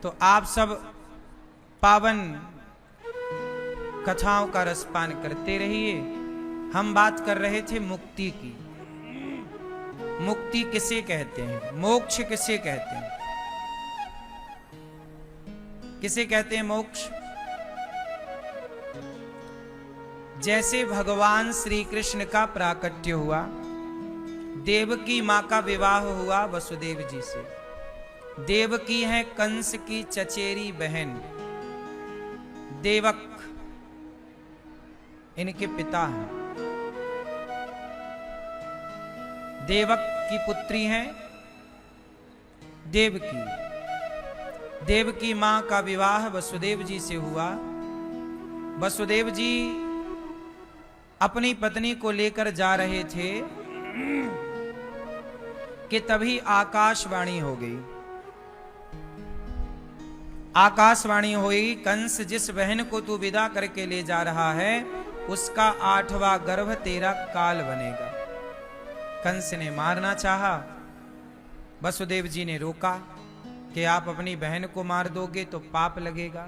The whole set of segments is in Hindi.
तो आप सब पावन कथाओं का रसपान करते रहिए। हम बात कर रहे थे मुक्ति की। मुक्ति किसे कहते हैं, मोक्ष किसे कहते हैं? किसे कहते हैं मोक्ष? जैसे भगवान श्री कृष्ण का प्राकट्य हुआ, देवकी मां का विवाह हुआ वसुदेव जी से। देवकी है कंस की चचेरी बहन, देवक इनके पिता हैं। देवक की पुत्री हैं देवकी। देवकी मां का विवाह वसुदेव जी से हुआ। वसुदेव जी अपनी पत्नी को लेकर जा रहे थे कि तभी आकाशवाणी हो गई। आकाशवाणी हुई, कंस जिस बहन को तू विदा करके ले जा रहा है उसका 8वां गर्भ तेरा काल बनेगा। कंस ने मारना चाहा, वसुदेव जी ने रोका कि आप अपनी बहन को मार दोगे तो पाप लगेगा।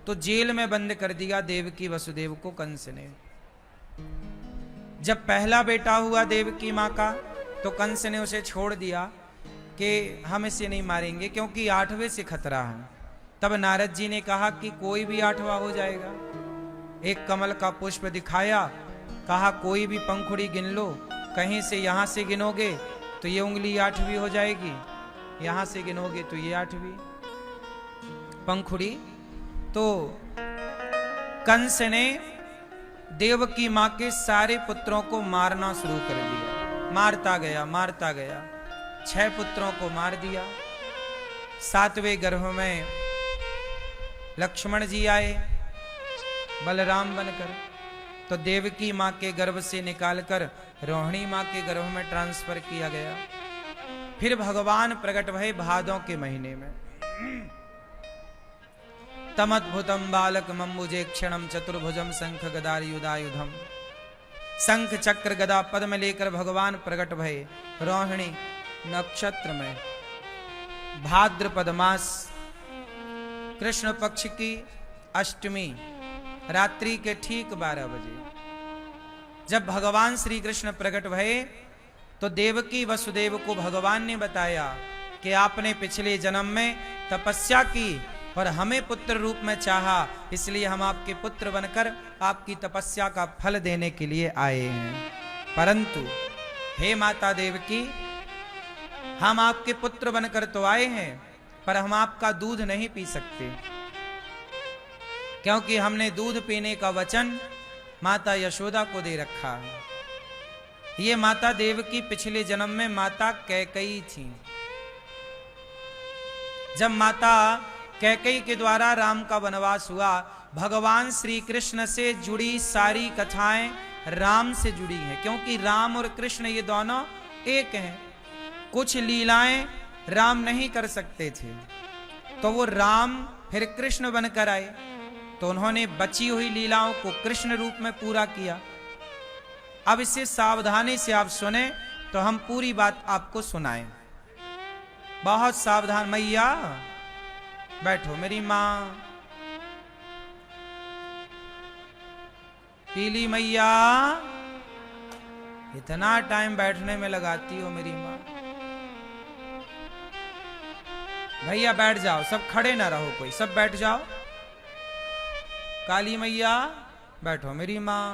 तो जेल में बंद कर दिया देवकी वसुदेव को कंस ने। जब पहला बेटा हुआ देवकी मां का तो कंस ने उसे छोड़ दिया कि हम इसे नहीं मारेंगे क्योंकि 8वें से खतरा है। तब नारद जी ने कहा कि कोई भी 8वां हो जाएगा। एक कमल का पुष्प दिखाया, कहा कोई भी पंखुड़ी गिन लो, कहीं से यहां से गिनोगे तो ये उंगली 8वीं हो जाएगी, यहां से गिनोगे तो ये 8वीं पंखुड़ी। तो कंस ने देवकी मां के सारे पुत्रों को मारना शुरू कर दिया। मारता गया मारता गया, 6 पुत्रों को मार दिया। 7वें गर्भ में लक्ष्मण जी आए बलराम बनकर, तो देवकी मां के गर्भ से निकालकर रोहिणी मां के गर्भ में ट्रांसफर किया गया। फिर भगवान प्रकट भये भादों के महीने में। तमद्भुतम बालक मम्बुजे क्षणम चतुर्भुजम शंख गदायुधायुधम। शंख चक्र गदा पद्म लेकर भगवान प्रकट भये रोहिणी नक्षत्र में। भाद्रपद मास कृष्ण पक्ष की अष्टमी रात्रि के ठीक 12 बजे जब भगवान श्री कृष्ण प्रकट भये तो देवकी वसुदेव को भगवान ने बताया कि आपने पिछले जन्म में तपस्या की और हमें पुत्र रूप में चाहा, इसलिए हम आपके पुत्र बनकर आपकी तपस्या का फल देने के लिए आए हैं। परंतु हे माता देवकी, हम आपके पुत्र बनकर तो आए हैं पर हम आपका दूध नहीं पी सकते, क्योंकि हमने दूध पीने का वचन माता यशोदा को दे रखा है। ये माता देवकी पिछले जन्म में माता कैकेयी थी। जब माता कैकेयी के द्वारा राम का वनवास हुआ, भगवान श्री कृष्ण से जुड़ी सारी कथाएं राम से जुड़ी हैं, क्योंकि राम और कृष्ण ये दोनों एक हैं। कुछ लीलाएं राम नहीं कर सकते थे तो वो राम फिर कृष्ण बनकर आए, तो उन्होंने बची हुई लीलाओं को कृष्ण रूप में पूरा किया। अब इसे सावधानी से आप सुने तो हम पूरी बात आपको सुनाएं। बहुत सावधान। मैया बैठो, मेरी मां पीली मैया, इतना टाइम बैठने में लगाती हो मेरी मां। भैया बैठ जाओ, सब खड़े ना रहो, कोई सब बैठ जाओ। काली मैया बैठो मेरी मां।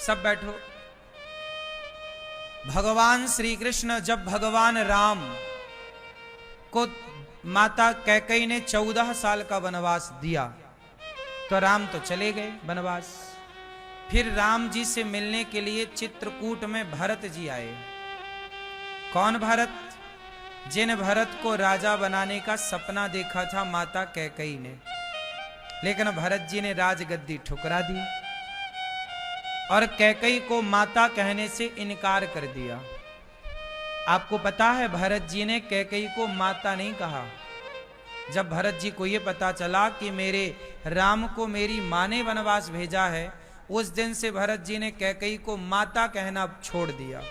सब बैठो। भगवान श्री कृष्ण जब भगवान राम को माता कैकेयी ने 14 साल का वनवास दिया तो राम तो चले गए वनवास। फिर राम जी से मिलने के लिए चित्रकूट में भरत जी आए। कौन भरत? जिन भरत को राजा बनाने का सपना देखा था माता कैकेयी ने, लेकिन भरत जी ने राजगद्दी ठुकरा दी और कैकेयी को माता कहने से इनकार कर दिया। आपको पता है भरत जी ने कैकेयी को माता नहीं कहा। जब भरत जी को यह पता चला कि मेरे राम को मेरी मां ने वनवास भेजा है, उस दिन से भरत जी ने कैकेयी को माता कहना छोड़ दिया।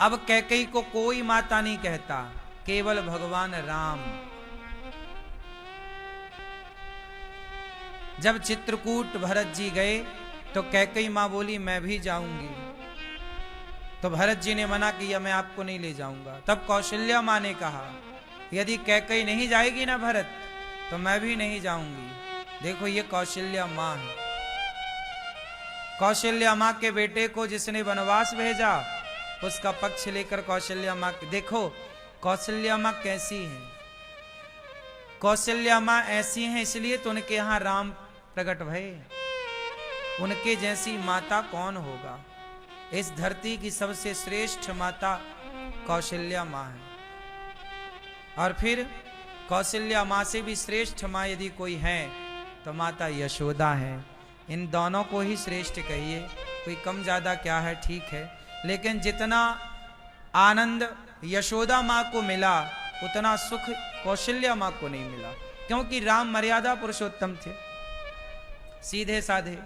अब कैकेयी को कोई माता नहीं कहता, केवल भगवान राम। जब चित्रकूट भरत जी गए तो कैकेयी मां बोली मैं भी जाऊंगी, तो भरत जी ने मना किया, मैं आपको नहीं ले जाऊंगा। तब कौशल्या मां ने कहा यदि कैकेयी नहीं जाएगी ना भरत तो मैं भी नहीं जाऊंगी। देखो ये कौशल्या मां है। कौशल्या मां के बेटे को जिसने वनवास भेजा उसका पक्ष लेकर कौशल्या मां, देखो कौशल्या मां कैसी है। कौशल्या मां ऐसी हैं इसलिए तो उनके यहां राम प्रकट भये। उनके जैसी माता कौन होगा। इस धरती की सबसे श्रेष्ठ माता कौशल्या मां है। और फिर कौशल्या मां से भी श्रेष्ठ मां यदि कोई है तो माता यशोदा है। इन दोनों को ही श्रेष्ठ कहिए, कोई कम ज्यादा क्या है, ठीक है। लेकिन जितना आनंद यशोदा मां को मिला उतना सुख कौशल्या मां को नहीं मिला, क्योंकि राम मर्यादा पुरुषोत्तम थे, सीधे साधे।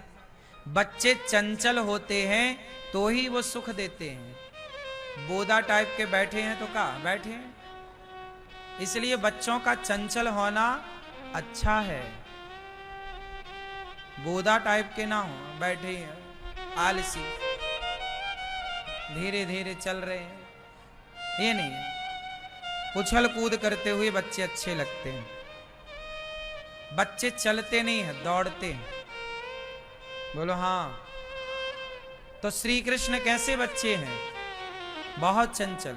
बच्चे चंचल होते हैं तो ही वो सुख देते हैं। बोदा टाइप के बैठे हैं तो क्या बैठे हैं, इसलिए बच्चों का चंचल होना अच्छा है। बोदा टाइप के ना हो, बैठे हैं आलसी, धीरे धीरे चल रहे हैं, ये नहीं। उछल कूद करते हुए बच्चे अच्छे लगते हैं। बच्चे चलते नहीं है, दौड़ते हैं। बोलो हाँ। तो श्री कृष्ण कैसे बच्चे हैं, बहुत चंचल।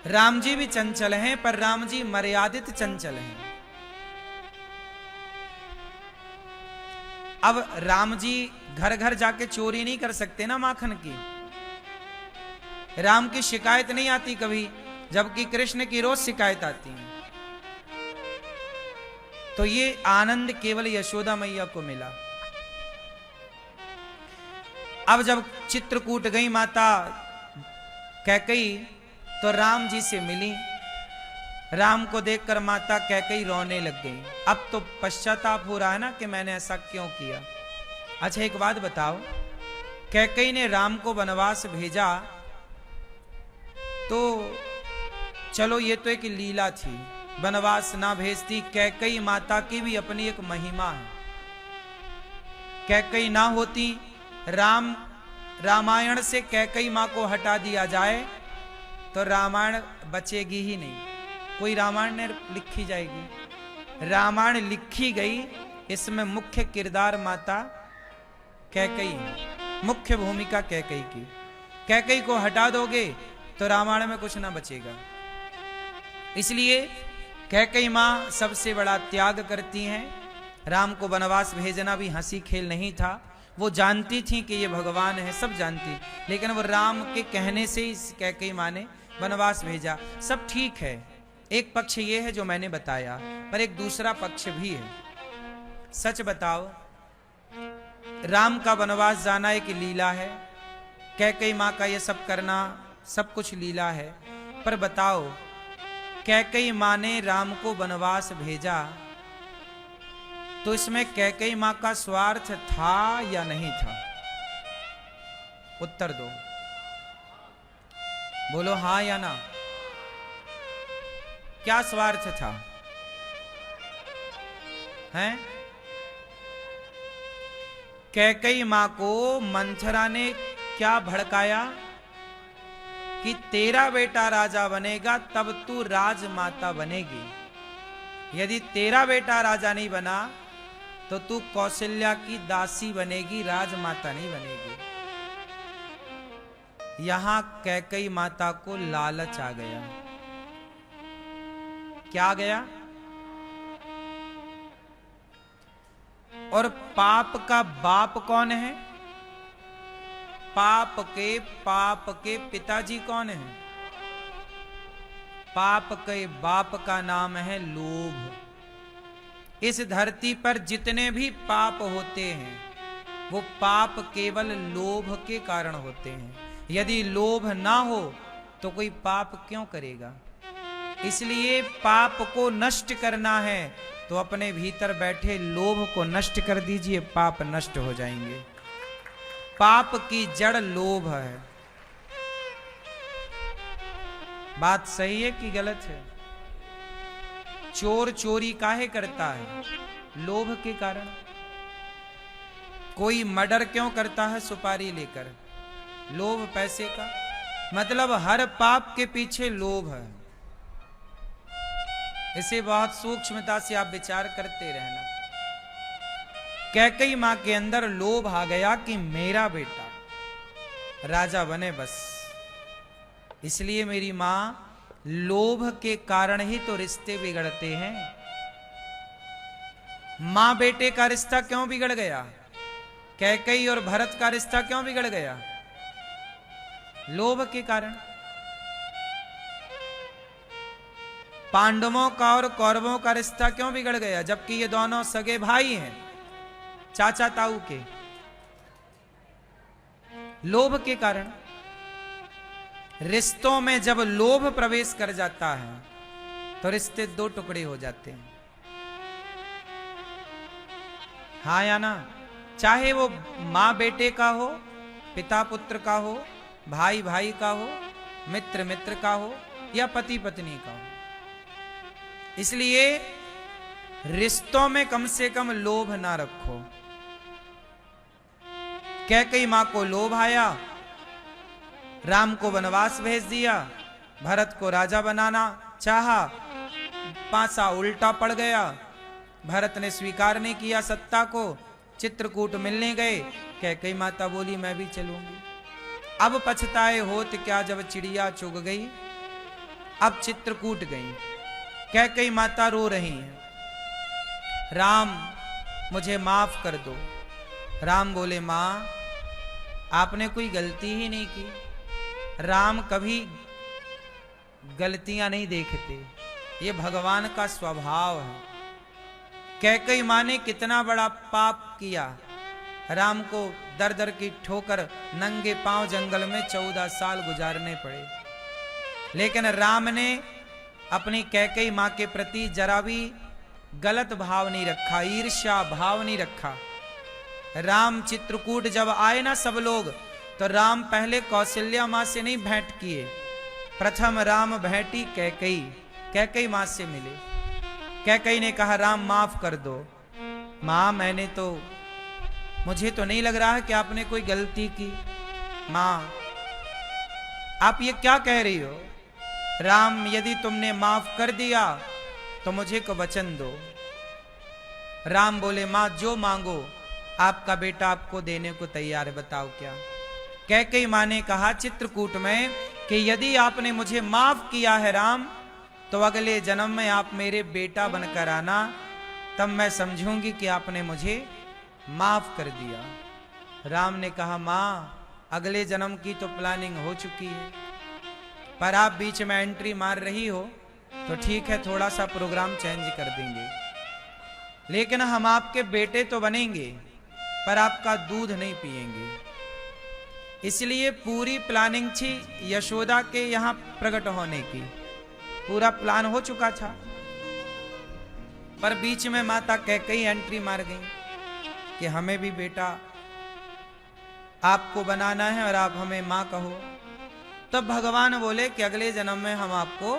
राम जी भी चंचल हैं, पर राम जी मर्यादित चंचल हैं। अब राम जी घर घर जाके चोरी नहीं कर सकते ना माखन की। राम की शिकायत नहीं आती कभी, जबकि कृष्ण की रोज शिकायत आती है। तो ये आनंद केवल यशोदा मैया को मिला। अब जब चित्रकूट गई माता कैकेयी तो राम जी से मिली। राम को देखकर माता कैकेयी रोने लग गई। अब तो पश्चाताप हो रहा है ना कि मैंने ऐसा क्यों किया। अच्छा एक बात बताओ, कैकेयी ने राम को वनवास भेजा तो चलो ये तो एक लीला थी, वनवास ना भेजती। कैकेयी माता की भी अपनी एक महिमा है। कैकेयी ना होती, रामायण से कैकेयी मां को हटा दिया जाए तो रामायण बचेगी ही नहीं, कोई रामायण ने लिखी जाएगी। रामायण लिखी गई, इसमें मुख्य किरदार माता कैकेयी है, मुख्य भूमिका कैकेयी की। कैकेयी को हटा दोगे तो रामायण में कुछ ना बचेगा। इसलिए कैकेयी मां सबसे बड़ा त्याग करती हैं। राम को वनवास भेजना भी हंसी खेल नहीं था। वो जानती थी कि ये भगवान है, सब जानती, लेकिन वो राम के कहने से ही कैकेयी मां ने वनवास भेजा। सब ठीक है, एक पक्ष ये है जो मैंने बताया, पर एक दूसरा पक्ष भी है। सच बताओ, राम का वनवास जाना एक लीला है, कैकेयी मां का ये सब करना सब कुछ लीला है। पर बताओ, कैकेयी मां ने राम को वनवास भेजा तो इसमें कैकेयी मां का स्वार्थ था या नहीं था? उत्तर दो, बोलो हाँ या ना। क्या स्वार्थ था? हैं? कैकेयी मां को मंथरा ने क्या भड़काया कि तेरा बेटा राजा बनेगा तब तू राजमाता बनेगी, यदि तेरा बेटा राजा नहीं बना तो तू कौशल्या की दासी बनेगी, राजमाता नहीं बनेगी। यहां कैकेयी माता को लालच आ गया। क्या आ गया? और पाप का बाप कौन है? पाप के पिताजी कौन है? पाप के बाप का नाम है लोभ। इस धरती पर जितने भी पाप होते हैं वो पाप केवल लोभ के कारण होते हैं। यदि लोभ ना हो तो कोई पाप क्यों करेगा? इसलिए पाप को नष्ट करना है तो अपने भीतर बैठे लोभ को नष्ट कर दीजिए, पाप नष्ट हो जाएंगे। पाप की जड़ लोभ है। बात सही है कि गलत है? चोर चोरी काहे करता है? लोभ के कारण। कोई मर्डर क्यों करता है? सुपारी लेकर। लोभ पैसे का। मतलब हर पाप के पीछे लोभ है। इसे बहुत सूक्ष्मता से आप विचार करते रहना। कैकेयी मां के अंदर लोभ आ गया कि मेरा बेटा राजा बने बस। इसलिए मेरी मां, लोभ के कारण ही तो रिश्ते बिगड़ते हैं। मां बेटे का रिश्ता क्यों बिगड़ गया? कैकेयी और भरत का रिश्ता क्यों बिगड़ गया? लोभ के कारण। पांडवों का और कौरवों का रिश्ता क्यों बिगड़ गया, जबकि ये दोनों सगे भाई हैं, चाचा ताऊ के? लोभ के कारण। रिश्तों में जब लोभ प्रवेश कर जाता है तो रिश्ते दो टुकड़े हो जाते हैं। हाँ या ना? चाहे वो मां बेटे का हो, पिता पुत्र का हो, भाई भाई का हो, मित्र मित्र का हो, या पति पत्नी का हो। इसलिए रिश्तों में कम से कम लोभ ना रखो। कैकेयी मां को लोभ आया, राम को वनवास भेज दिया, भरत को राजा बनाना चाहा, पासा उल्टा पड़ गया। भरत ने स्वीकार नहीं किया सत्ता को, चित्रकूट मिलने गए। कैकेयी माता बोली मैं भी चलूंगी। अब पछताए होत क्या जब चिड़िया चुग गई। अब चित्रकूट गई। कैकेयी माता रो रही हैं, राम मुझे माफ कर दो। राम बोले मां, आपने कोई गलती ही नहीं की। राम कभी गलतियां नहीं देखते, ये भगवान का स्वभाव है। कैकेयी मां ने कितना बड़ा पाप किया। राम को दर दर की ठोकर नंगे पांव जंगल में 14 साल गुजारने पड़े, लेकिन राम ने अपनी कैकेयी मां के प्रति जरा भी गलत भाव नहीं रखा, ईर्ष्या भाव नहीं रखा। राम चित्रकूट जब आए ना सब लोग, तो राम पहले कौशल्या मां से नहीं भेंट किए। प्रथम राम भेंटी कैकेयी, कैकेयी मां से मिले। कैकेयी ने कहा राम माफ कर दो। मां मैंने तो, मुझे तो नहीं लग रहा है कि आपने कोई गलती की। मां आप ये क्या कह रही हो? राम यदि तुमने माफ कर दिया तो मुझे को वचन दो। राम बोले मां जो मांगो आपका बेटा आपको देने को तैयार है, बताओ क्या? कैकेयी मां ने कहा चित्रकूट में कि यदि आपने मुझे माफ किया है राम, तो अगले जन्म में आप मेरे बेटा बनकर आना, तब मैं समझूंगी कि आपने मुझे माफ कर दिया। राम ने कहा मां अगले जन्म की तो प्लानिंग हो चुकी है, पर आप बीच में एंट्री मार रही हो तो ठीक है, थोड़ा सा प्रोग्राम चेंज कर देंगे, लेकिन हम आपके बेटे तो बनेंगे पर आपका दूध नहीं पिएंगे। इसलिए पूरी प्लानिंग थी यशोदा के यहां प्रकट होने की, पूरा प्लान हो चुका था, पर बीच में माता कैकेयी एंट्री मार गई कि हमें भी बेटा आपको बनाना है और आप हमें मां कहो। तब भगवान बोले कि अगले जन्म में हम आपको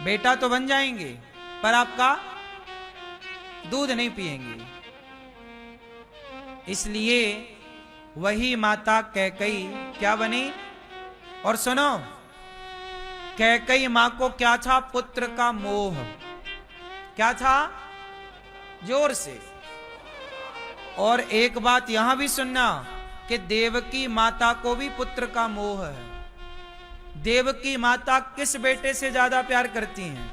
बेटा तो बन जाएंगे पर आपका दूध नहीं पिएंगे। इसलिए वही माता कैकेयी क्या बनी? और सुनो, कैकेयी मां को क्या था? पुत्र का मोह। क्या था? जोर से। और एक बात यहां भी सुनना कि देवकी माता को भी पुत्र का मोह है। देवकी माता किस बेटे से ज्यादा प्यार करती हैं?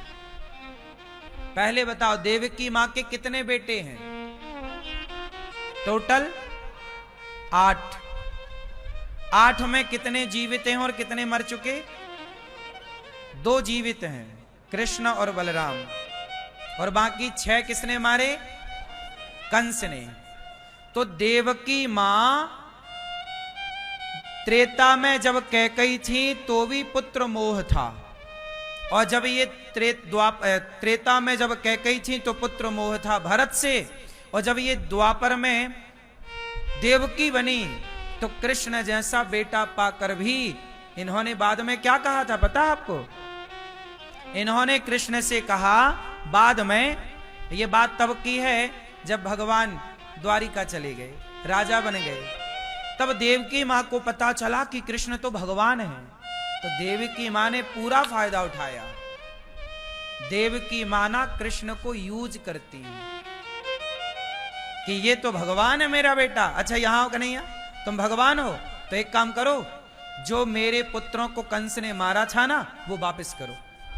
पहले बताओ, देवकी मां के कितने बेटे हैं? टोटल 8। 8 में कितने जीवित हैं और कितने मर चुके? 2 जीवित हैं, कृष्ण और बलराम, और बाकी 6 किसने मारे? कंस ने। तो देवकी मां त्रेता में जब कैकेयी थी तो भी पुत्र मोह था, और जब ये त्रेता में जब कैकेयी थी तो पुत्र मोह था भरत से, और जब ये द्वापर में देवकी बनी तो कृष्ण जैसा बेटा पाकर भी इन्होंने बाद में क्या कहा था पता है आपको? इन्होंने कृष्ण से कहा बाद में, ये बात तब की है जब भगवान द्वारिका चले गए, राजा बन गए, तब देवकी मां को पता चला कि कृष्ण तो भगवान है। तो देवकी मां ने पूरा फायदा उठाया। देवकी मां ना कृष्ण को यूज करती है कि ये तो भगवान है मेरा बेटा। अच्छा यहां हो कन्हैया, तुम भगवान हो तो एक काम करो, जो मेरे पुत्रों को कंस ने मारा था ना वो वापस करो।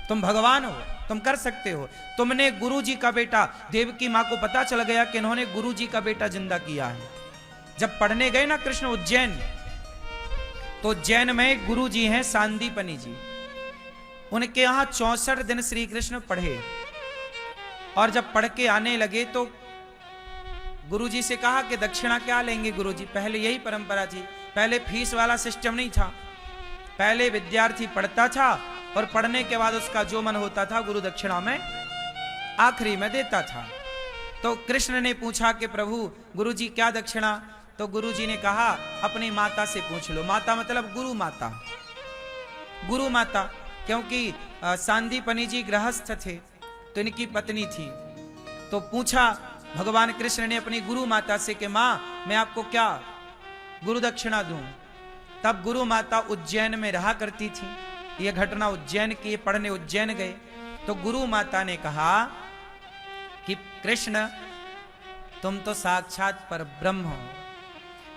तुम भगवान हो, तुम कर सकते हो। तुमने गुरु जी का बेटा, देवकी मां को पता चल गया कि इन्होंने गुरु जी का बेटा जिंदा किया है। जब पढ़ने गए ना कृष्ण उज्जैन, तो उज्जैन में गुरु जी हैं सांदीपनी जी, उनके यहां 64 दिन श्री कृष्ण पढ़े। और जब पढ़ के आने लगे तो गुरु जी से कहा कि दक्षिणा क्या लेंगे गुरु जी? पहले यही परंपरा थी, पहले फीस वाला सिस्टम नहीं था, पहले विद्यार्थी पढ़ता था और पढ़ने के बाद उसका जो मन होता था गुरु दक्षिणा में आखिरी में देता था। तो कृष्ण ने पूछा कि प्रभु गुरु जी क्या दक्षिणा? तो गुरु जी ने कहा अपनी माता से पूछ लो। माता मतलब गुरु माता, गुरु माता, क्योंकि सांदीपनी जी गृहस्थ थे तो इनकी पत्नी थी। तो पूछा भगवान कृष्ण ने अपनी गुरु माता से कि मां मैं आपको क्या गुरु दक्षिणा दूं? तब गुरु माता उज्जैन में रहा करती थी। यह घटना उज्जैन की, पढ़ने उज्जैन गए तो गुरु माता ने कहा कि कृष्ण तुम तो साक्षात पर ब्रह्म हो,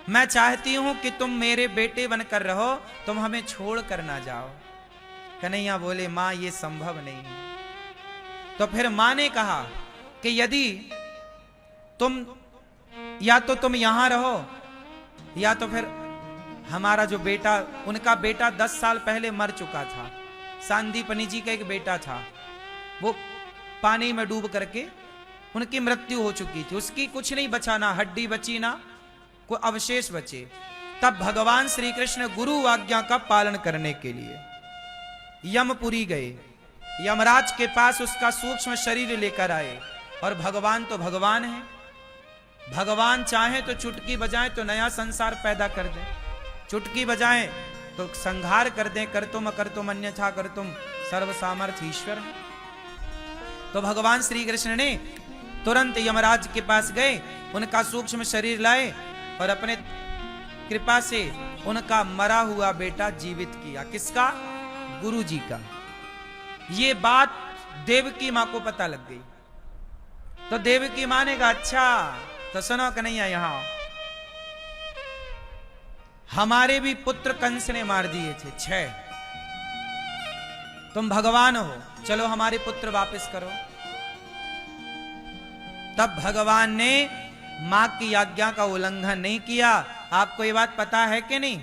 मैं चाहती हूं कि तुम मेरे बेटे बनकर रहो, तुम हमें छोड़ कर ना जाओ। कन्हैया बोले मां ये संभव नहीं। तो फिर मां ने कहा कि यदि तुम या तो तुम यहां रहो या तो फिर हमारा जो बेटा, उनका बेटा 10 साल पहले मर चुका था। सांदीपनी जी का एक बेटा था, वो पानी में डूब करके उनकी मृत्यु हो चुकी थी, उसकी कुछ नहीं बचा, ना हड्डी बची ना कोई अवशेष बचे। तब भगवान श्री कृष्ण गुरु आज्ञा का पालन करने के लिए यमपुरी गए, यमराज के पास उसका सूक्ष्म शरीर लेकर आए। और भगवान तो भगवान है, भगवान चाहे तो चुटकी बजाएं तो नया संसार पैदा कर दे, चुटकी बजाएं तो संहार कर दें, कर तुम अन्यथा कर तुम सर्व सामर्थ्य ईश्वर है। तो भगवान श्री कृष्ण ने तुरंत यमराज के पास गए, उनका सूक्ष्म शरीर लाए और अपने कृपा से उनका मरा हुआ बेटा जीवित किया। किसका? गुरु जी का। ये बात देवकी मां को पता लग गई। तो देवकी मां ने कहा अच्छा तो सुनो कन्हैया, यहां हमारे भी पुत्र कंस ने मार दिए थे 6, तुम भगवान हो, चलो हमारे पुत्र वापस करो। तब भगवान ने मां की आज्ञा का उल्लंघन नहीं किया। आपको ये बात पता है कि नहीं?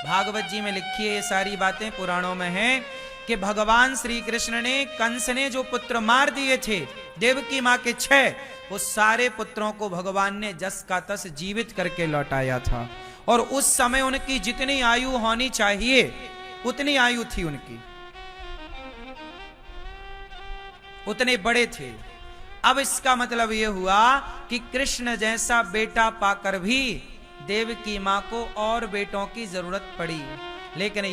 भागवत जी में लिखी है ये सारी बातें, पुराणों में है कि भगवान श्री कृष्ण ने कंस ने जो पुत्र मार दिए थे देवकी मां के 6, उस सारे पुत्रों को भगवान ने जस का तस जीवित करके लौटाया था। और उस समय उनकी जितनी आयु होनी चाहिए उतनी आयु थी उनकी, उतने बड़े थे। अब इसका मतलब यह हुआ कि कृष्ण जैसा बेटा पाकर भी देवकी मां को और बेटों की जरूरत पड़ी। लेकिन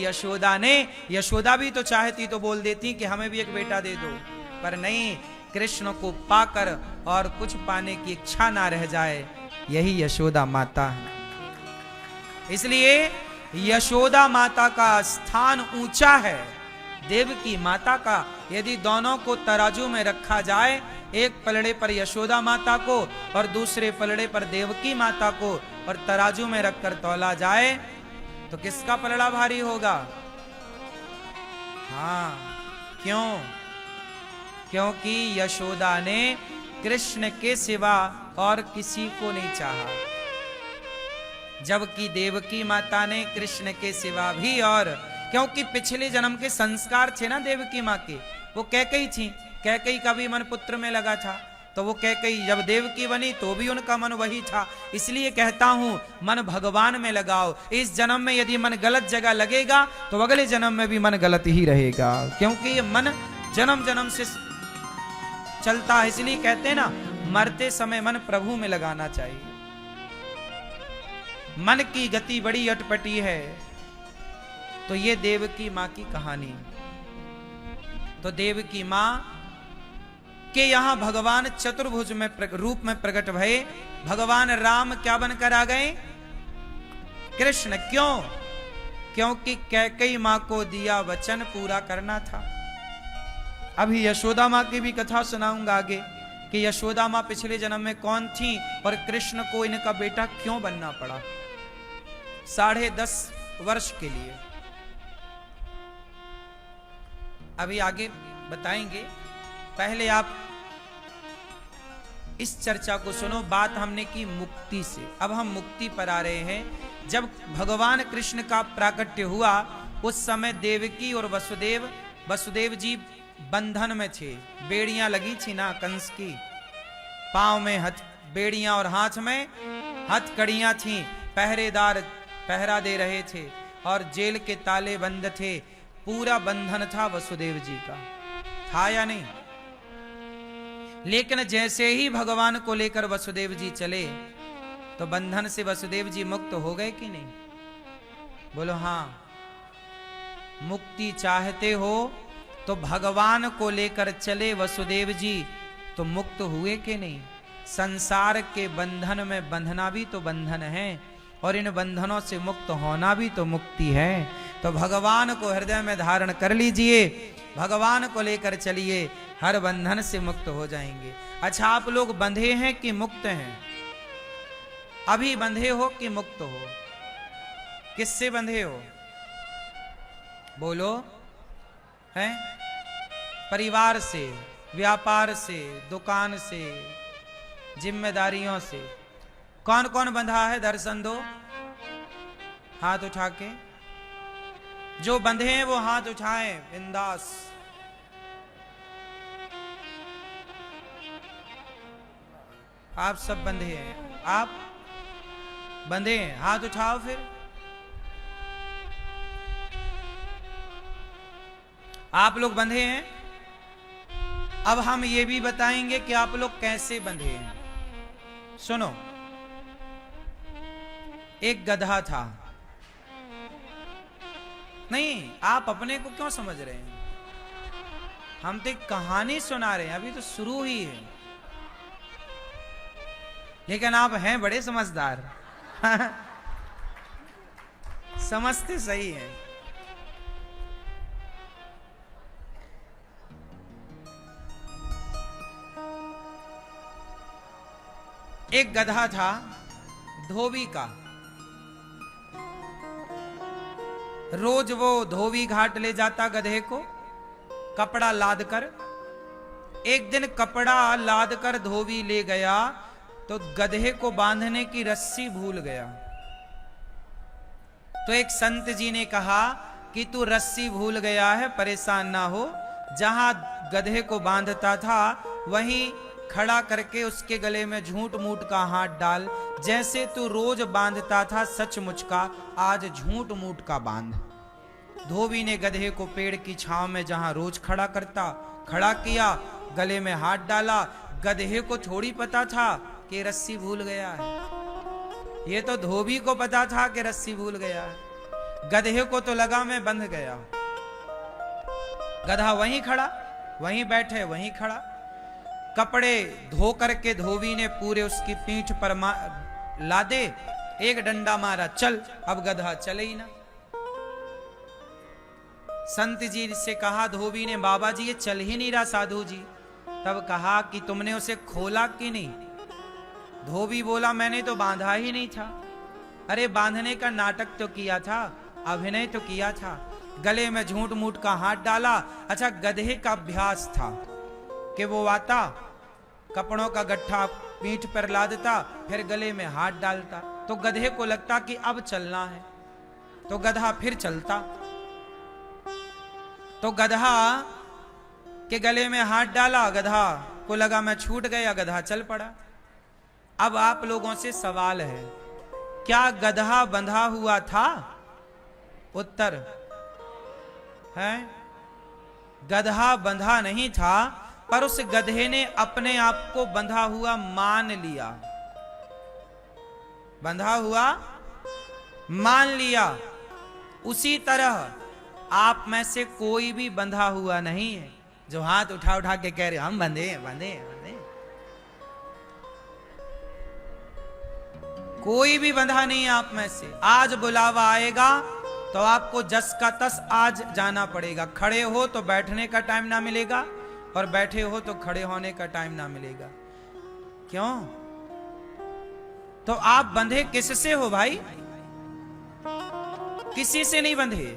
यशोदा भी तो चाहती तो बोल देती कि हमें भी एक बेटा दे दो, पर नहीं, कृष्ण को पाकर और कुछ पाने की इच्छा ना रह जाए, यही यशोदा माता है। इसलिए यशोदा माता का स्थान ऊंचा है, देवकी माता का। यदि दोनों को तराजू में रखा जाए, एक पलड़े पर यशोदा माता को और दूसरे पलड़े पर देवकी माता को, और तराजू में रखकर तौला जाए तो किसका पलड़ा भारी होगा? हाँ, क्यों? क्योंकि यशोदा ने कृष्ण के सिवा और किसी को नहीं चाहा, जबकि देवकी माता ने कृष्ण के सिवा भी, और क्योंकि पिछले जन्म के संस्कार थे ना देवकी मां के, वो कैकेयी थी, कैकेयी का भी मन पुत्र में लगा था, तो वो कैकेयी जब देवकी बनी तो भी उनका मन वही था। इसलिए कहता हूं मन भगवान में लगाओ। इस जन्म में यदि मन गलत जगह लगेगा तो अगले जन्म में भी मन गलत ही रहेगा, क्योंकि ये मन जन्म जन्म से चलता है। इसलिए कहते हैं ना, मरते समय मन प्रभु में लगाना चाहिए। मन की गति बड़ी अटपटी है। तो ये देवकी मां की कहानी। तो देवकी मां के यहां भगवान चतुर्भुज में रूप में प्रकट भये। भगवान राम क्या बनकर आ गए? कृष्ण। क्यों? क्योंकि कैकेयी मां को दिया वचन पूरा करना था। अभी यशोदा मां की भी कथा सुनाऊंगा आगे कि यशोदा मां पिछले जन्म में कौन थी और कृष्ण को इनका बेटा क्यों बनना पड़ा 10.5 वर्ष के लिए। अभी आगे बताएंगे। पहले आप इस चर्चा को सुनो। बात हमने की मुक्ति से, अब हम मुक्ति पर आ रहे हैं। जब भगवान कृष्ण का प्राकट्य हुआ उस समय देवकी और वसुदेव जी बंधन में थे। बेड़ियां लगी थी ना कंस की, पांव में बेड़ियां और हाथ में हथकड़ियां थी। पहरेदार पहरा दे रहे थे और जेल के ताले बंद थे। पूरा बंधन था वसुदेव जी का, था या नहीं? लेकिन जैसे ही भगवान को लेकर वसुदेव जी चले तो बंधन से वसुदेव जी मुक्त हो गए कि नहीं? बोलो हाँ। मुक्ति चाहते हो तो भगवान को लेकर चले वसुदेव जी तो मुक्त हुए कि नहीं? संसार के बंधन में बंधना भी तो बंधन है और इन बंधनों से मुक्त होना भी तो मुक्ति है। तो भगवान को हृदय में धारण कर लीजिए, भगवान को लेकर चलिए, हर बंधन से मुक्त हो जाएंगे। अच्छा, आप लोग बंधे हैं कि मुक्त हैं? अभी बंधे हो कि मुक्त हो? किससे बंधे हो? बोलो। हैं? परिवार से, व्यापार से, दुकान से, जिम्मेदारियों से। कौन कौन बंधा है? दर्शन दो हाथ उठा के। जो बंधे हैं वो हाथ उठाएं बिंदास। आप सब बंधे हैं? आप बंधे हैं? हाथ उठाओ फिर। आप लोग बंधे हैं? अब हम ये भी बताएंगे कि आप लोग कैसे बंधे हैं। सुनो। एक गधा था। नहीं, आप अपने को क्यों समझ रहे हैं? हम तो एक कहानी सुना रहे हैं, अभी तो शुरू ही है। लेकिन आप हैं बड़े समझदार। समझते सही हैं। एक गधा था धोबी का। रोज वो धोबी घाट ले जाता गधे को कपड़ा लाद कर। एक दिन कपड़ा लाद कर धोबी ले गया तो गधे को बांधने की रस्सी भूल गया। तो एक संत जी ने कहा कि तू रस्सी भूल गया है, परेशान ना हो। जहां गधे को बांधता था वहीं खड़ा करके उसके गले में झूठ मूठ का हाथ डाल। जैसे तू रोज बांधता था सचमुच का, आज झूठ मूठ का बांध। धोबी ने गधे को पेड़ की छांव में जहां रोज खड़ा करता खड़ा किया, गले में हाथ डाला। गधे को थोड़ी पता था कि रस्सी भूल गया है। ये तो धोबी को पता था कि रस्सी भूल गया है। गधे को तो लगा मैं बंध गया। गधा वहीं खड़ा, वहीं बैठे, वहीं खड़ा। कपड़े धो करके धोबी ने पूरे उसकी पीठ पर लादे, एक डंडा मारा, चल। अब गधा चले ही ना। संत जी से कहा धोबी ने, बाबा जी ये चल ही नहीं रहा साधु जी। तब कहा कि तुमने उसे खोला कि नहीं? धोबी बोला मैंने तो बांधा ही नहीं था। अरे बांधने का नाटक तो किया था, अभिनय तो किया था, गले में झूठ मूठ का हाथ डाला। अच्छा, गधे का अभ्यास था कि वो आता, कपड़ों का गट्ठा पीठ पर लादता, फिर गले में हाथ डालता। तो गधे को लगता कि अब चलना है, तो गधा फिर चलता। तो गधा के गले में हाथ डाला, गधा को लगा मैं छूट गया, गधा चल पड़ा। अब आप लोगों से सवाल है, क्या गधा बंधा हुआ था? उत्तर है गधा बंधा नहीं था, पर उस गधे ने अपने आप को बंधा हुआ मान लिया। बंधा हुआ मान लिया। उसी तरह आप में से कोई भी बंधा हुआ नहीं है जो हाथ उठा उठा के कह रहे हम बंधे बंधे बंधे। कोई भी बंधा नहीं है आप में से। आज बुलावा आएगा तो आपको जस का तस आज जाना पड़ेगा। खड़े हो तो बैठने का टाइम ना मिलेगा, और बैठे हो तो खड़े होने का टाइम ना मिलेगा। क्यों? तो आप बंधे किससे हो भाई? किसी से नहीं बंधे।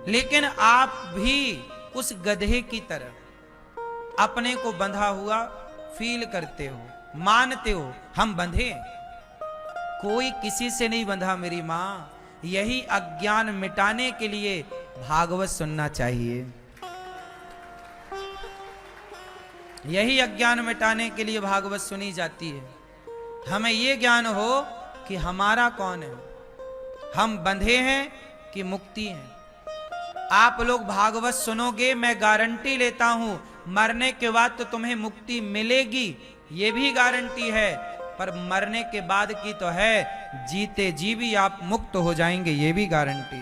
लेकिन आप भी उस गधे की तरह अपने को बंधा हुआ फील करते हो, मानते हो हम बंधे। कोई किसी से नहीं बंधा मेरी मां। यही अज्ञान मिटाने के लिए भागवत सुनना चाहिए। यही अज्ञान मिटाने के लिए भागवत सुनी जाती है। हमें यह ज्ञान हो कि हमारा कौन है, हम बंधे हैं कि मुक्ति हैं। आप लोग भागवत सुनोगे, मैं गारंटी लेता हूं मरने के बाद तो तुम्हें मुक्ति मिलेगी, ये भी गारंटी है। पर मरने के बाद की तो है, जीते जी भी आप मुक्त हो जाएंगे, ये भी गारंटी